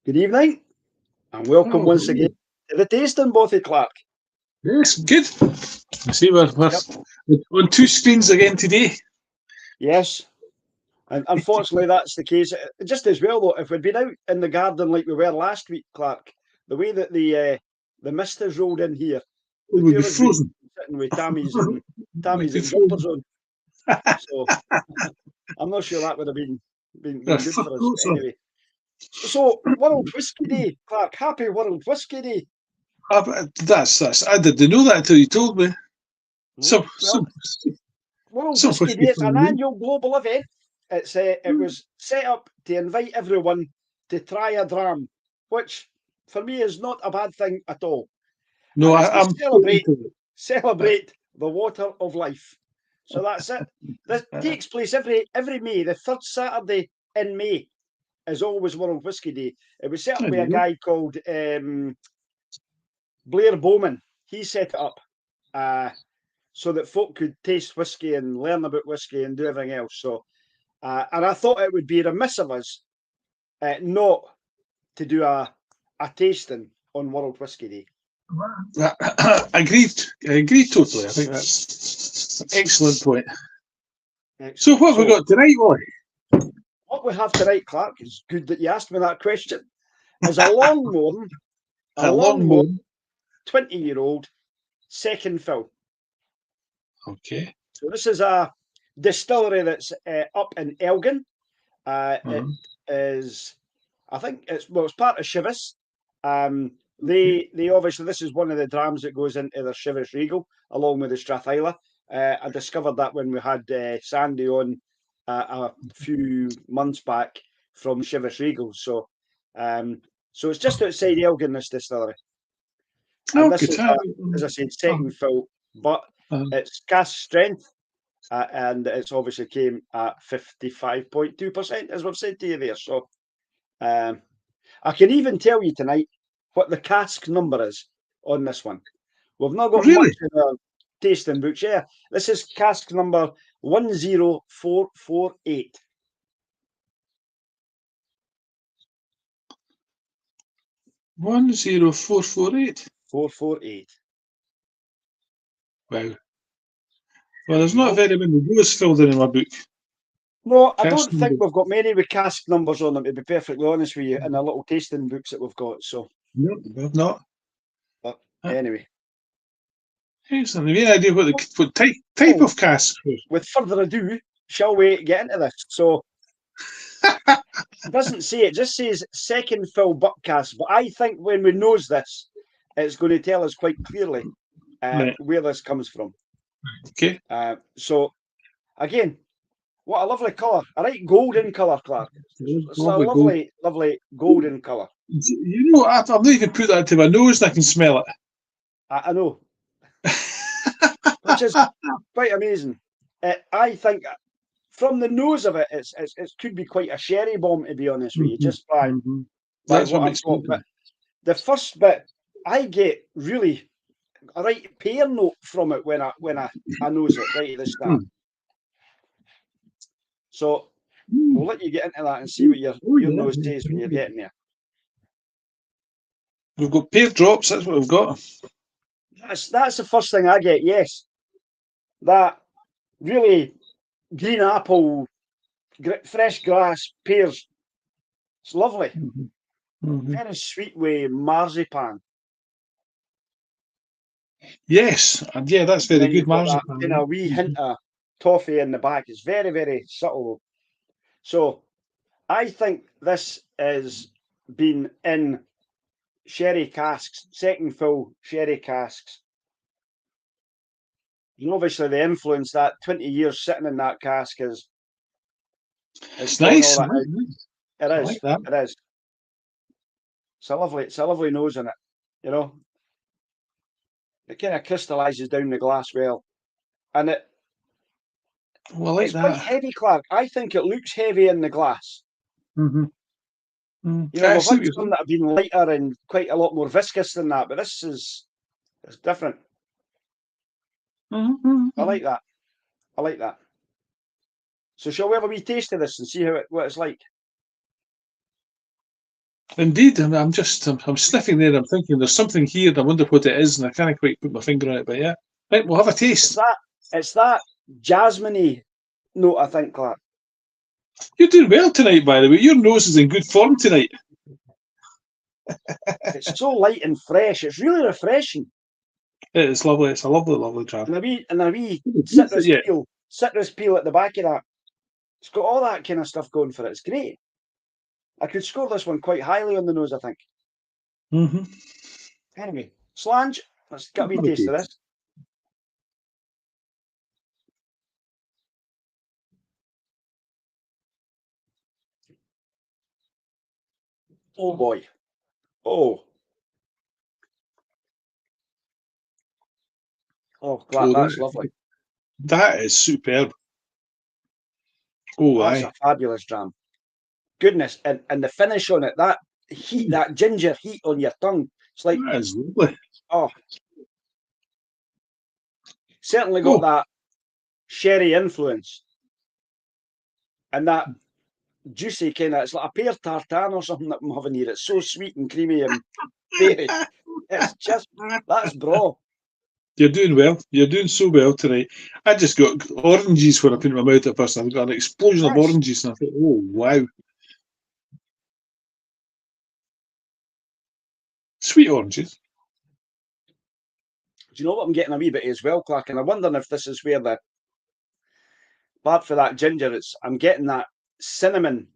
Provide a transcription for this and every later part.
Good evening, and welcome Oh, once again to the tasting, Bothy Clark. yes, good. I see Yep. we're on two screens again today. Yes, and unfortunately that's the case. Just as well though, if we'd been out in the garden like we were last week, Clark, the way that the mist has rolled in here, We the would two be of us would be frozen. sitting with We'd Tammy's be and jumpers frozen. on. So I'm not sure that would have Uh, been good for us. But so, anyway, so World Whisky Day, Clark. Happy World Whisky Day. that's. I didn't know that until you told me. Hmm? Some, Well, some, World some Whisky whiskey Day, it's for an me. annual global event. It was set up to invite everyone to try a dram, which for me is not a bad thing at all. No, And it's to I'm so into celebrate the water of life. So that's it. This it. takes place every May. The third Saturday in May is always World Whisky Day. It was set up There by a you go. guy called Blair Bowman. He set it up. So that folk could taste whiskey and learn about whiskey and do everything else. So, and I thought it would be remiss of us not to do a tasting on World Whisky Day. Agreed. I agree totally. I think that's an excellent point. So, Excellent. what have we So, got tonight, Roy? what we have tonight, Clark, is good that you asked me that question, is a A Longmorn Longmorn. 20-year-old second fill. Okay. So, this is a distillery that's up in Elgin. It Mhm. is, I think it's part of Chivas. They obviously, this is one of the drams that goes into their Chivas Regal along with the Strathyla. I discovered that when we had Sandy on a few months back from Chivas Regal. So it's just outside Elgin, this distillery, and Oh, this good. is, as I said, Uh, second fill, but uh, it's cask strength. And it's obviously came at 55.2%, as we've said to you there. So um, I can even tell you tonight what the cask number is on this one. We've not got much really? in our tasting books. Yeah, this is cask number 10448. 10448. 448. Wow. Well, there's You not know? very many rows filled in my book. No, I Cast don't think number. we've got many with cask numbers on them, to be perfectly honest with you, in the little tasting books that we've got. So, No, we've not. but Uh, anyway. Excellent. Have you any idea what type So, of cask? with further ado, shall we get into this? So, it doesn't say it, just says second fill butt cast. But I think when we knows this, it's going to tell us quite clearly Right. where this comes from. Okay. So again, what a lovely colour. A right golden colour, Clark. It's a Lovely gold. lovely golden colour. You know, I've not even put that to my nose and I can smell it. I know, which is quite amazing. I think from the nose of it, it could be quite a sherry bomb, to be honest with you, Mhm, just by mhm. by That's what what I'm I've got. But expecting. the first bit, I get really a right pear note from it when I nose it right at the start. Mm. So Mm. we'll let you get into that and see what Oh, your yeah. nose Yeah, says when you're absolutely. getting there. We've got pear drops. That's what we've got. That's the first thing I get. Yes, that really green apple, fresh grass, pears. It's lovely. Mhm, mhm. Very sweet with marzipan, Yes, and yeah, that's and very then good you've got that kind marzipan. of wee hint Mhm. of toffee in the back. It's very subtle. So I think this has been in sherry casks, second fill sherry casks. And obviously the influence that 20 years sitting in that cask is It's drawing all nice. that Nice, out. nice. It I is. like that. It is. It's a lovely nose in it. You know, it kind of crystallizes down the glass well. And Well, I like it's quite that. heavy, Clark. I think it looks heavy in the glass. Mhm. Mm. You know, I we've see had what you're some saying. that have been lighter and quite a lot more viscous than that, but this is it's different. Mhm, I mhm. like that. I like that. So shall we have a wee taste of this and see what it's like? Indeed, and I'm sniffing there. I'm thinking there's something here, and I wonder what it is, and I can't quite put my finger on it. But yeah, right, we'll have a taste. It's that jasmine-y note, I think, Clark. You're doing well tonight, by the way. Your nose is in good form tonight. It's so light and fresh. It's really refreshing. It is lovely. It's a lovely, lovely dram. And a wee Yeah. citrus peel at the back of that. It's got all that kind of stuff going for it. It's great. I could score this one quite highly on the nose, I think. Mm-hmm. Anyway, Slange, let's get a wee taste of this. Oh boy. Oh. Oh, that's lovely. That is superb. Oh, that's a fabulous dram. Goodness, and the finish on it, that heat, that ginger heat on your tongue. It's like, that is lovely. Oh, certainly got that sherry influence. And that juicy kind of, it's like a pear tartan or something that I'm having here. It's so sweet and creamy and berry. It's just, that's bro. You're doing well. You're doing so well tonight. I just got oranges when I put in my mouth at first. I've got an explosion of oranges, and I thought, oh, wow. Sweet oranges. Do you know what I'm getting a wee bit as well, Clark? And I'm wondering if this is where apart for that ginger, I'm getting that cinnamon.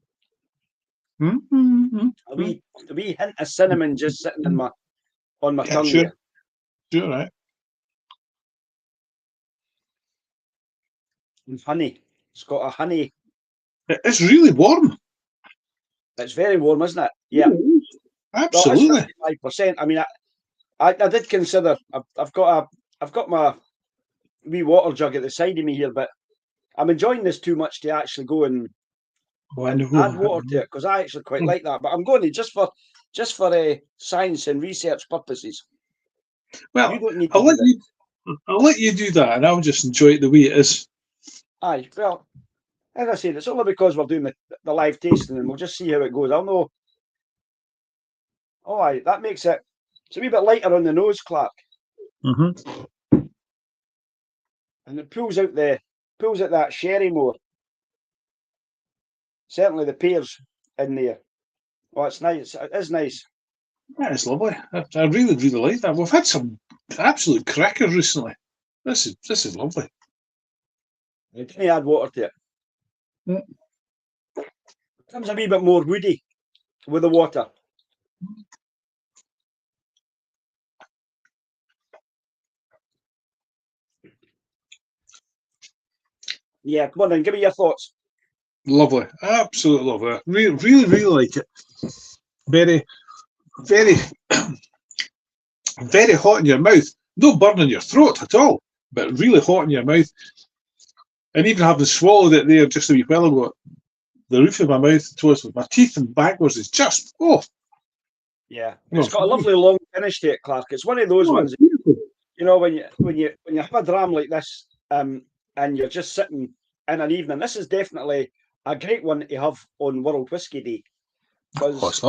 Mm-hmm. A wee hint of cinnamon just sitting on my tongue. Sure. Sure, right. And honey. It's got a honey. It's really warm. It's very warm, isn't it? Yeah. Absolutely. 55%. I mean, I did consider. I've got my wee water jug at the side of me here, but I'm enjoying this too much to actually go and add water to it, because I actually quite like that. But I'm going to just for science and research purposes. Well, you don't need I'll let you do that, and I'll just enjoy it the way it is. Aye, well, as I said, it's only because we're doing the live tasting, and we'll just see how it goes. I'll know. Oh, aye, that makes it. It's a wee bit lighter on the nose, Clark. Mm-hmm. And it pulls out that sherry more. Certainly the pears in there. Oh, it's nice. It is nice. That is lovely. I really, really like that. We've had some absolute crackers recently. This is lovely. You didn't add water to it. Mm. It becomes a wee bit more woody with the water. Yeah, come on then, give me your thoughts. Lovely. Absolutely lovely. Really, really, really like it. Very, very, very hot in your mouth. No burn in your throat at all, but really hot in your mouth. And even having swallowed it there just a wee while ago, the roof of my mouth towards my teeth and backwards is just, Yeah, it's got a lovely long finish to it, Clark. It's one of those ones, you know, when you have a dram like this, and you're just sitting in an evening. This is definitely a great one to have on World Whisky Day, because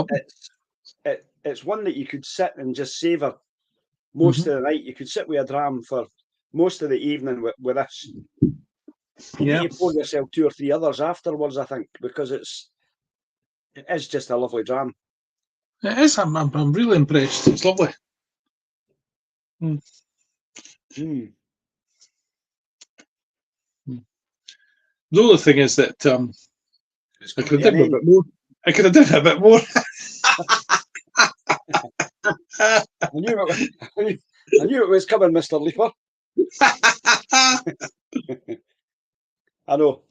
it's one that you could sit and just savour most of the night. You could sit with a dram for most of the evening with this. You need to pour yourself 2 or 3 others afterwards, I think, because it is just a lovely dram. It is. I'm really impressed. It's lovely. Mm. Mm. The other thing is that I could have done a bit more. I could have done a bit more. I knew it was coming, Mr. Leaper. I know.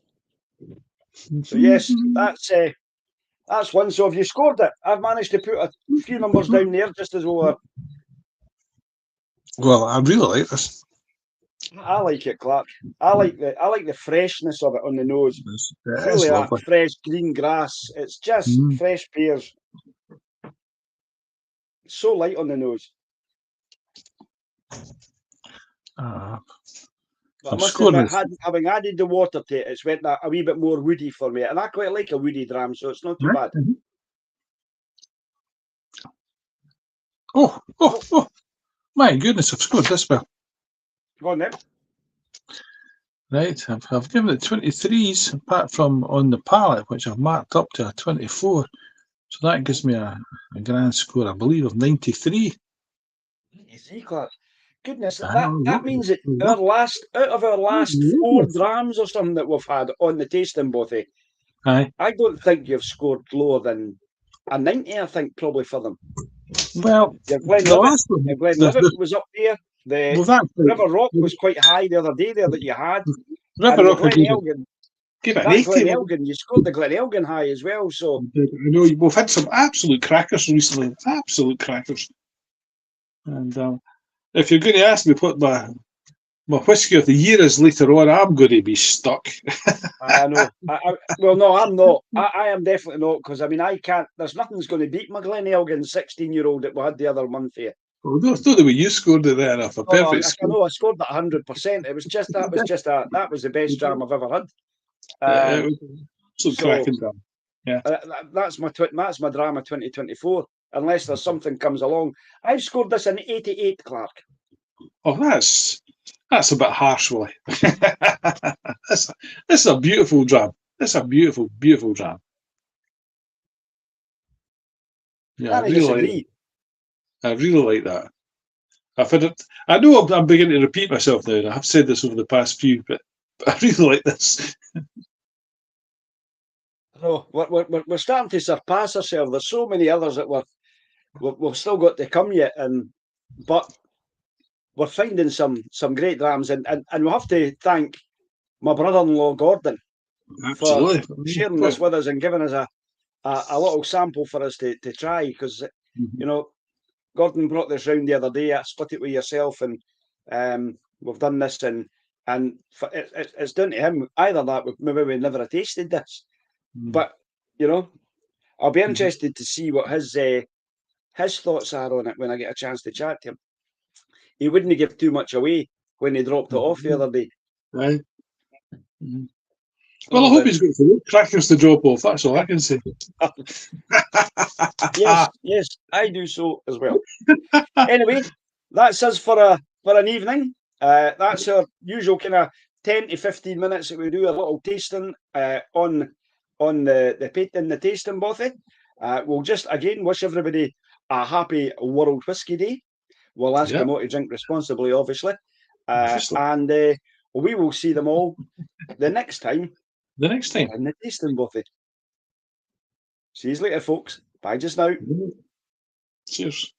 So yes, that's one. So have you scored it? I've managed to put a few numbers down there just as well. Well, I really like this. I like it, Clark. I like the freshness of it on the nose. It's really lovely. That fresh green grass. It's just fresh pears. It's so light on the nose. But I must admit, having added the water to it, it's went a wee bit more woody for me. And I quite like a woody dram, so it's not too bad. Oh, my goodness, I've scored this well. Go on then. Right, I've given it 23s, apart from on the palette, which I've marked up to a 24. So that gives me a grand score, I believe, of 93. Easy, Clark. Goodness, Oh, that means that out of our last 4 drams or something that we've had on the tasting bothy, Aye. I don't think you've scored lower than a 90, I think, probably for them. Well, Your the last one, Glenlivet was up there. The well, that River Rock was quite high the other day there that you had. River And the Rock, I Glen Elgin, gave it an that 80. Glen Elgin, you scored the Glen Elgin high as well. So I know we've had some absolute crackers recently, absolute crackers. And if you're going to ask me what my whiskey of the year is later on, I'm going to be stuck. I know. Well, no, I'm not. I am definitely not, because I mean, I can't. There's nothing's going to beat my Glen Elgin 16-year-old that we had the other month here. Oh, I thought the way you scored it there enough. A No, no, perfect I score. know I scored that 100%. It was just that was the best dram I've ever had. It was absolute So cracking down. Yeah. that's my drama 2024. Unless there's something comes along, I've scored this in 88, Clark. Oh, that's a bit harsh, Willie. This is a beautiful dram. This is a beautiful, beautiful dram. Yeah, I disagree. I really like that. I've had it. I know I'm beginning to repeat myself now. And I have said this over the past few, but I really like this. No, we're starting to surpass ourselves. There's so many others that we've still got to come yet, but we're finding some great drams, and we'll have to thank my brother-in-law Gordon for Absolutely. sharing this with us and giving us a little sample for us to try, because you know, Gordon brought this round the other day. I split it with yourself, and we've done this, and it's down to him. Either that, maybe we never have tasted this, but you know, I'll be interested to see what his thoughts are on it when I get a chance to chat to him. He wouldn't give too much away when he dropped it off the other day. Right. Well, I hope he's got some crackers to drop off. That's all I can say. Yes, I do so as well. Anyway, that's us for an evening. That's our usual kind of 10 to 15 minutes that we do a little tasting on the tasting bothy. We'll just again wish everybody a happy World Whisky Day. We'll ask them all to drink responsibly, obviously, and we will see them all the next time. The next time. In the tasting bothy. See you later, folks. Bye just now. Cheers.